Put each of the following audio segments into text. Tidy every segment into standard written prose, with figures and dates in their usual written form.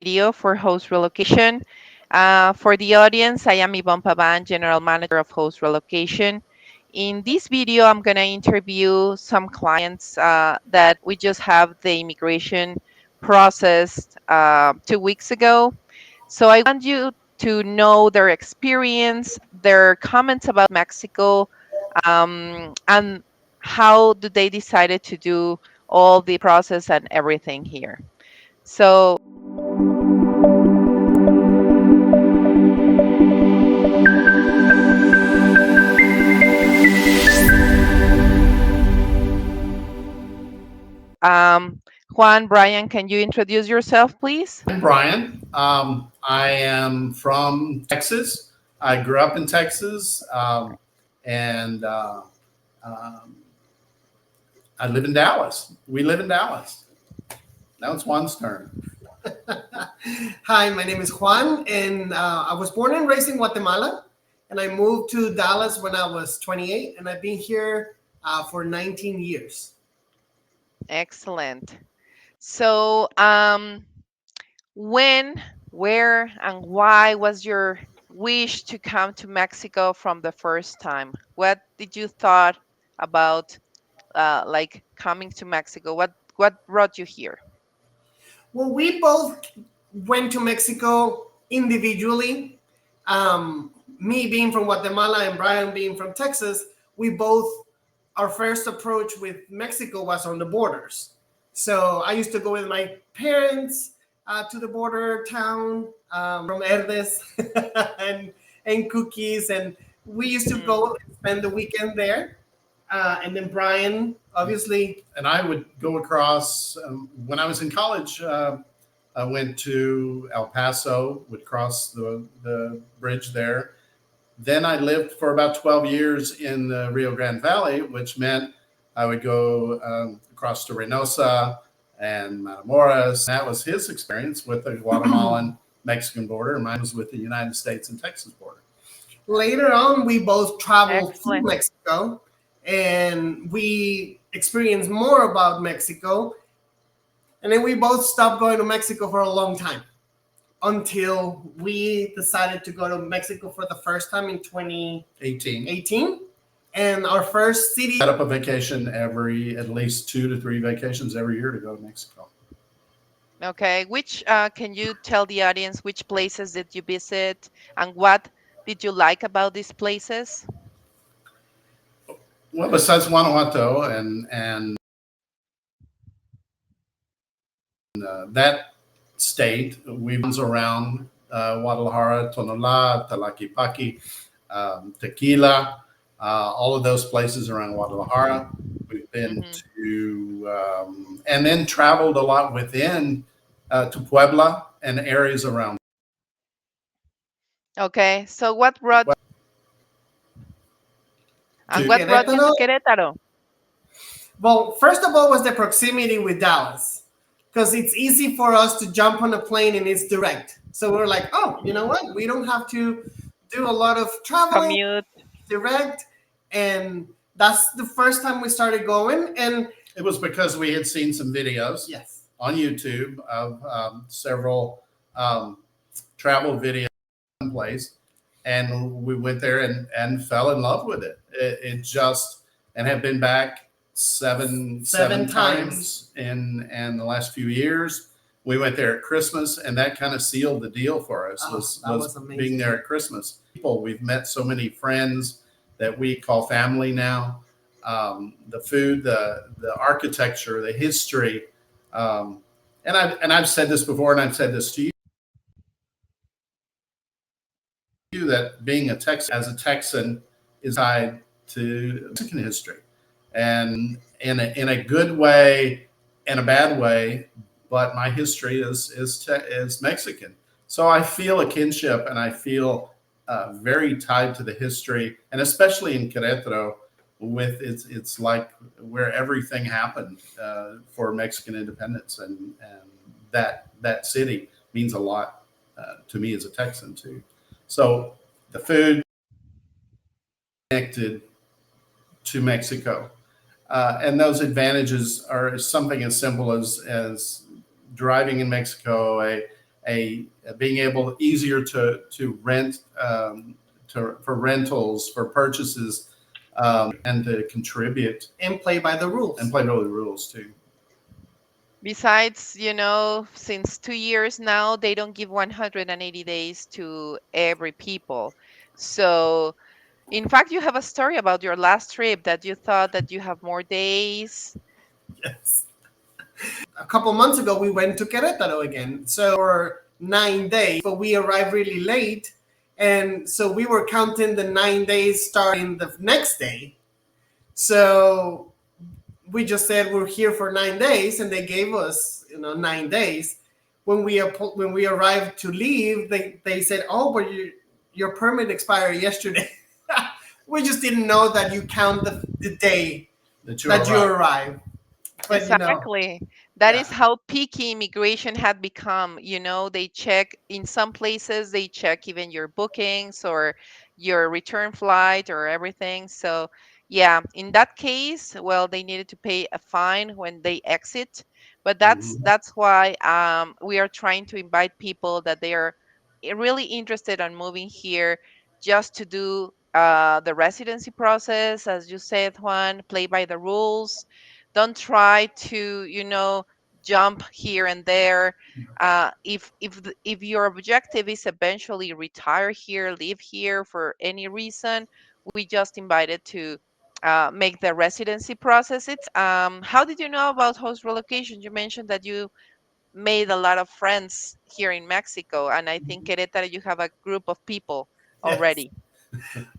video for Host Relocation. For the audience, I am Ivonne Paváan, General Manager of Host Relocation. In this video, I'm going to interview some clients that we just have the immigration processed 2 weeks ago. So I want you to know their experience, their comments about Mexico, and how do they decided to do all the process and everything here. So Juan, Bryan, can you introduce yourself, please? I'm Bryan. I am from Texas. I grew up in Texas, and um, I live in Dallas. We live in Dallas. Now it's Juan's turn. Hi, my name is Juan, and I was born and raised in Guatemala, and I moved to Dallas when I was 28, and I've been here for 19 years. Excellent. So, when, where, and why was your wish to come to Mexico from the first time? What did you thought about like coming to Mexico? What brought you here? Well, we both went to Mexico individually. Me being from Guatemala and Bryan being from Texas, we both, our first approach with Mexico was on the borders. So I used to go with my parents to the border town from Herdes and cookies. And we used to go and spend the weekend there. And then Bryan, obviously. And I would go across when I was in college. I went to El Paso, would cross the bridge there. Then I lived for about 12 years in the Rio Grande Valley, which meant I would go across to Reynosa and Matamoros. That was his experience with the Guatemalan Mexican border, and mine was with the United States and Texas border. Later on, we both traveled Excellent. to Mexico, and we experienced more about Mexico. And then we both stopped going to Mexico for a long time until we decided to go to Mexico for the first time in 2018. And our first city. Set up a vacation at least 2 to 3 vacations every year to go to Mexico. Okay, which can you tell the audience which places did you visit and what did you like about these places? Well, besides Guanajuato and that state, we've been around Guadalajara, Tonalá, Tlaquepaque, Tequila, all of those places around Guadalajara. We've been to, and then traveled a lot within to Puebla and areas around. Okay, so what brought you to Querétaro? Well, first of all was the proximity with Dallas, because it's easy for us to jump on a plane and it's direct. So we're like, oh, you know what? We don't have to do a lot of traveling. Commute. Direct. And that's the first time we started going. And it was because we had seen some videos on YouTube of several travel videos in place. And we went there and fell in love with it. It just, and have been back seven times in the last few years. We went there at Christmas, and that kind of sealed the deal for us. Was being there at Christmas. We've met so many friends that we call family now. The food, the architecture, the history, and I've said this before, and I've said this to you, that being as a Texan is tied to Mexican history, and in a good way and a bad way. But my history is Mexican, so I feel a kinship, and I feel very tied to the history, and especially in Querétaro, with it's like where everything happened for Mexican independence, and that city means a lot to me as a Texan too. So the food connected to Mexico. And those advantages are something as simple as driving in Mexico, being able easier to rent, for rentals, for purchases, and to contribute and play by the rules. and play by the rules too. Besides, since 2 years now, they don't give 180 days to every people. So, in fact, you have a story about your last trip that you thought that you have more days. Yes. A couple months ago, we went to Querétaro again. So for 9 days, but we arrived really late. And so we were counting the 9 days starting the next day. So we just said we're here for 9 days, and they gave us 9 days. When we arrived to leave, they said, "Oh, but your permit expired yesterday." We just didn't know that you count the day that you arrive. But Exactly. That yeah. is how picky immigration had become. They check in some places, they check even your bookings or your return flight or everything. So, yeah, in that case, well, they needed to pay a fine when they exit. But that's Mhm. that's why we are trying to invite people that they are really interested on moving here just to do the residency process, as you said, Juan, play by the rules. Don't try to jump here and there. If your objective is eventually retire here, live here for any reason, we just invited to make the residency process. It's how did you know about host relocation? You mentioned that you made a lot of friends here in Mexico, and I think Querétaro you have a group of people Yes. already.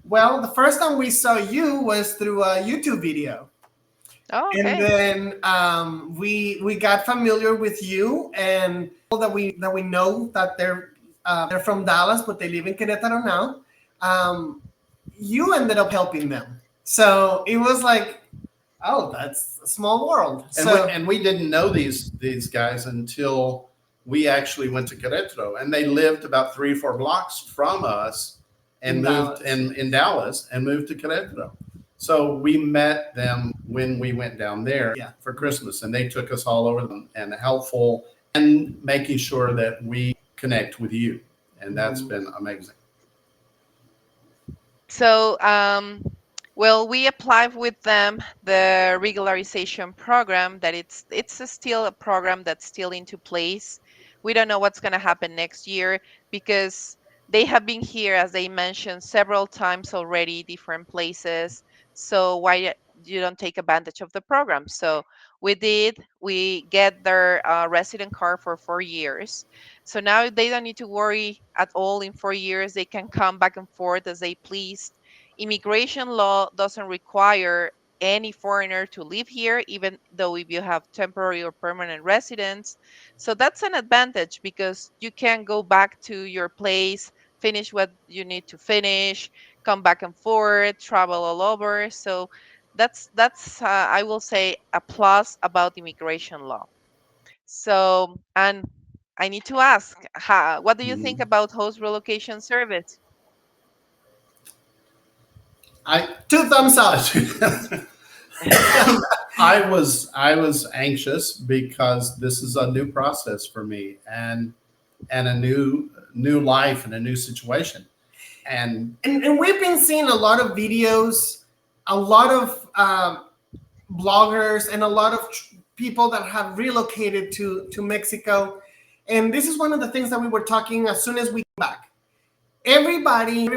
Well, the first time we saw you was through a YouTube video. Oh, And okay. then we got familiar with you, and that we know that they're from Dallas, but they live in Querétaro now. You ended up helping them, so it was like, oh, that's a small world. And we didn't know these guys until we actually went to Querétaro, and they lived about 3 or 4 blocks from us, and In moved Dallas. in Dallas and moved to Querétaro. So we met them when we went down there for Christmas, and they took us all over them and helpful and making sure that we connect with you, and that's been amazing. So, well, we applied with them the regularization program. That still a program that's still into place. We don't know what's going to happen next year because they have been here, as they mentioned, several times already, different places. So why you don't take advantage of the program? So we did. We get their resident card for 4 years. So now they don't need to worry at all in 4 years. They can come back and forth as they please. Immigration law doesn't require any foreigner to live here, even though if you have temporary or permanent residence. So that's an advantage because you can go back to your place, finish what you need to finish, come back and forth, travel all over. So that's I will say a plus about immigration law. So, and I need to ask, what do you think Mhm. about host relocation service? I 2 thumbs up. I was anxious because this is a new process for me, and a new life and a new situation. And we've been seeing a lot of videos, a lot of bloggers, and a lot of people that have relocated to Mexico. And this is one of the things that we were talking as soon as we came back. Everybody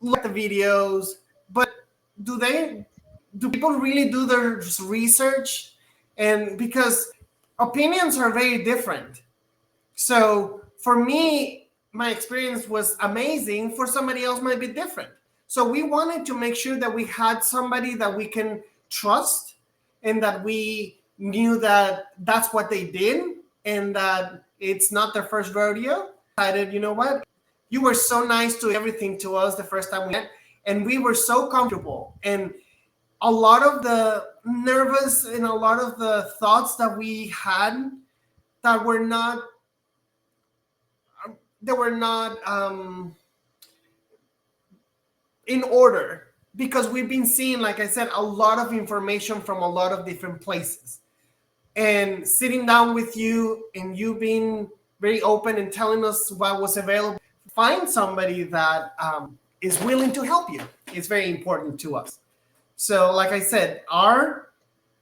look at the videos, but do people really do their research? And because opinions are very different. So for me, my experience was amazing. For somebody else might be different. So we wanted to make sure that we had somebody that we can trust, and that we knew that that's what they did, and that it's not their first rodeo. Decided, you know what? You were so nice to everything to us the first time we met, and we were so comfortable. And a lot of the nervous and a lot of the thoughts that we had that were not in order, because we've been seeing, like I said, a lot of information from a lot of different places, and sitting down with you and you being very open in telling us what was available. Find somebody that is willing to help you. It's very important to us. So, like I said, our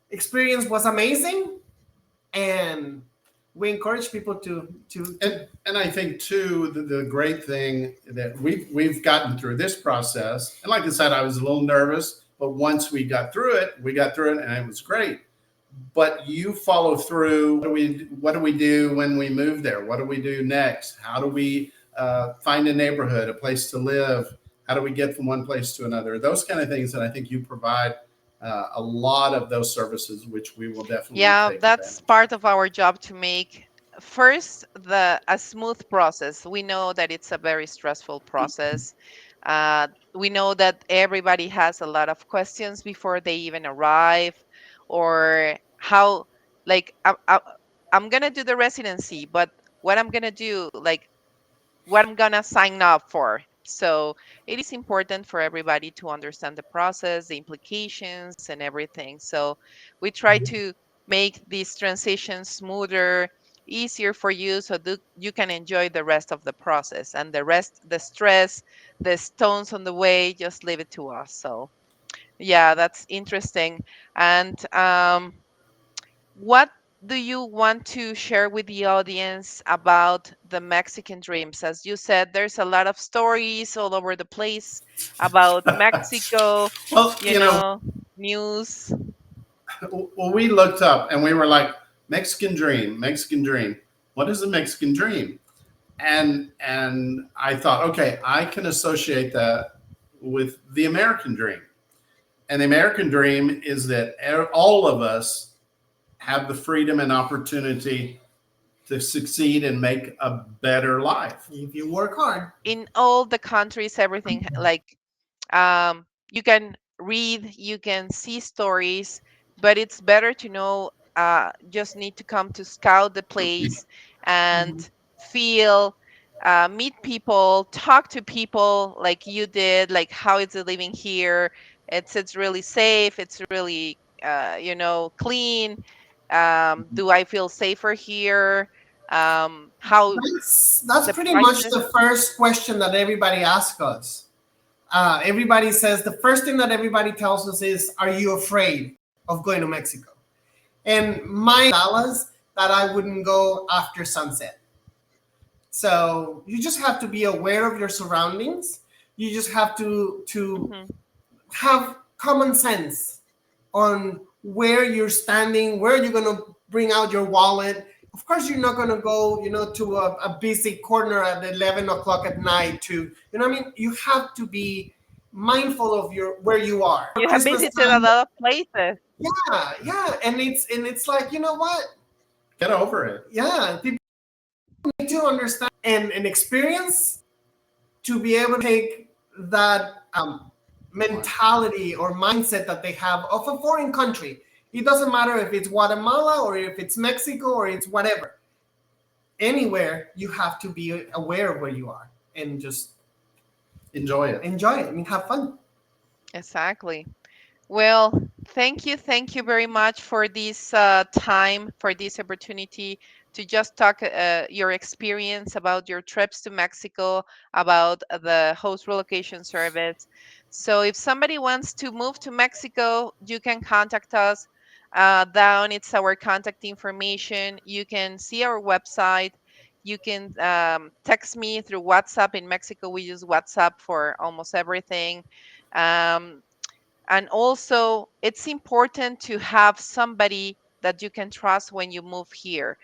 experience was amazing, and we encourage people and I think too the great thing that we've gotten through this process, and like I said, I was a little nervous, but once we got through it, and it was great. But you follow through. What do we do when we move there? What do we do next? How do we find a neighborhood, a place to live? How do we get from one place to another? Those kind of things, and I think you provide a lot of those services, which we will definitely Yeah, take that's advantage part of our job to make first the a smooth process. We know that it's a very stressful process. We know that everybody has a lot of questions before they even arrive, or how, like, I'm gonna do the residency, but what I'm gonna do, like, what I'm gonna sign up for. So it is important for everybody to understand the process, the implications, and everything. So we try to make this transition smoother, easier for you, so that you can enjoy the rest of the process, and the rest, the stress, the stones on the way, just leave it to us. So yeah, that's interesting. And what do you want to share with the audience about the Mexican dreams? As you said, there's a lot of stories all over the place about Mexico, well, you know, news. well, we looked up and we were like, Mexican dream, Mexican dream. What is a Mexican dream? And I thought, okay, I can associate that with the American dream. And the American dream is that all of us have the freedom and opportunity to succeed and make a better life. if you work hard. In all the countries, everything, like, you can read, you can see stories, but it's better to know, just need to come to scout the place and Mhm. feel, meet people, talk to people like you did, like how is it living here. It's really safe, it's really, clean. Do I feel safer here? How That's the pretty much prices. the first question that everybody asks us. Everybody says the first thing that everybody tells us is, "Are you afraid of going to Mexico?" And my Dallas that I wouldn't go after sunset. So you just have to be aware of your surroundings. You just have to Mhm. have common sense on where you're standing, where you're gonna bring out your wallet. Of course, you're not gonna go, to a busy corner at 11 o'clock at night. I mean, you have to be mindful of your where you are. You have Christmas visited a time, lot of places. yeah, yeah, and it's like, you know what? Get over it. Yeah, people need to understand and experience to be able to take that mentality or mindset that they have of a foreign country. It doesn't matter if it's Guatemala or if it's Mexico or it's whatever. Anywhere, you have to be aware of where you are and just Enjoy it. enjoy it. I mean, have fun. Exactly. Well, thank you very much for this time, for this opportunity to just talk, your experience about your trips to Mexico, about the host relocation service. So, if somebody wants to move to Mexico, you can contact us. Down, it's our contact information. You can see our website. You can text me through WhatsApp. In Mexico, we use WhatsApp for almost everything. Um, and also, it's important to have somebody that you can trust when you move here,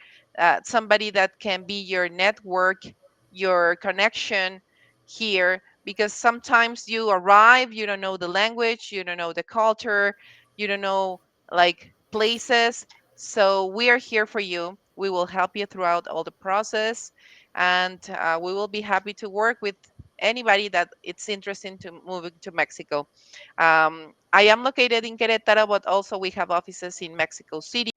somebody that can be your network, your connection here, because sometimes you arrive, you don't know the language, you don't know the culture, you don't know, like, places. So we are here for you. We will help you throughout all the process, and we will be happy to work with anybody that it's interesting to moving to Mexico. I am located in Querétaro, but also we have offices in Mexico City,